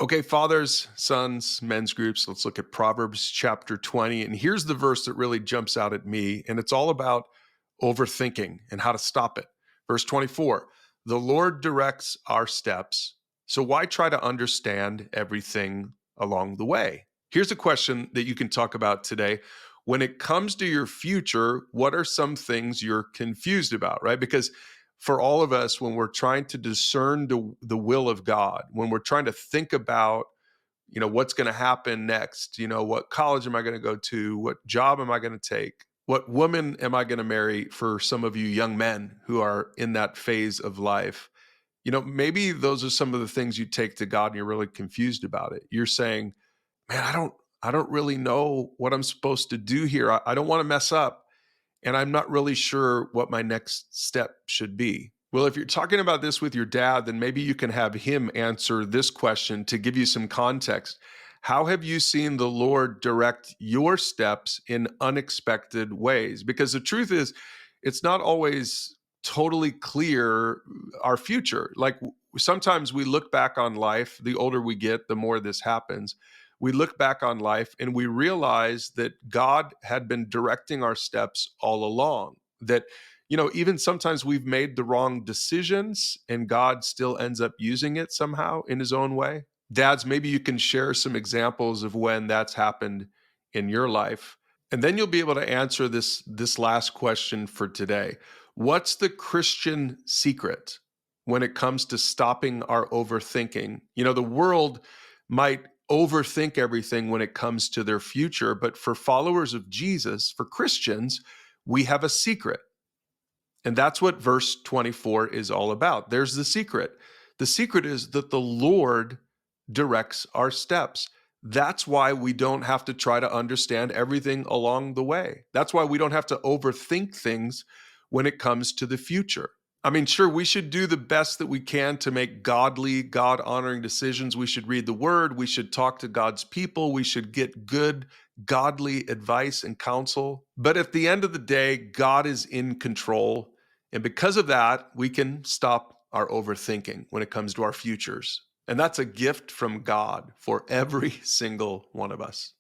Okay, fathers, sons, men's groups, let's look at Proverbs chapter 20. And here's the verse that really jumps out at me, and it's all about overthinking and how to stop it. Verse 24: the Lord directs our steps, so why try to understand everything along the way? Here's a question that you can talk about today. When it comes to your future, what are some things you're confused about, right? Because for all of us, when we're trying to discern the will of God, when we're trying to think about, what's going to happen next, what college am I going to go to? What job am I going to take? What woman am I going to marry? For some of you young men who are in that phase of life, maybe those are some of the things you take to God and you're really confused about it. You're saying, man, I don't really know what I'm supposed to do here. I don't want to mess up, and I'm not really sure what my next step should be. Well, if you're talking about this with your dad, then maybe you can have him answer this question to give you some context. How have you seen the Lord direct your steps in unexpected ways? Because the truth is, it's not always totally clear our future. Like sometimes we look back on life, the older we get, the more this happens. We look back on life and we realize that God had been directing our steps all along. That, even sometimes we've made the wrong decisions and God still ends up using it somehow in his own way. Dads, maybe you can share some examples of when that's happened in your life. And then you'll be able to answer this last question for today. What's the Christian secret when it comes to stopping our overthinking? The world might overthink everything when it comes to their future, but for followers of Jesus, for Christians, we have a secret. And that's what verse 24 is all about. There's the secret. The secret is that the Lord directs our steps. That's why we don't have to try to understand everything along the way. That's why we don't have to overthink things when it comes to the future. I mean, sure, we should do the best that we can to make godly, God honoring decisions. We should read the word. We should talk to God's people. We should get good, godly advice and counsel. But at the end of the day, God is in control. And because of that, we can stop our overthinking when it comes to our futures. And that's a gift from God for every single one of us.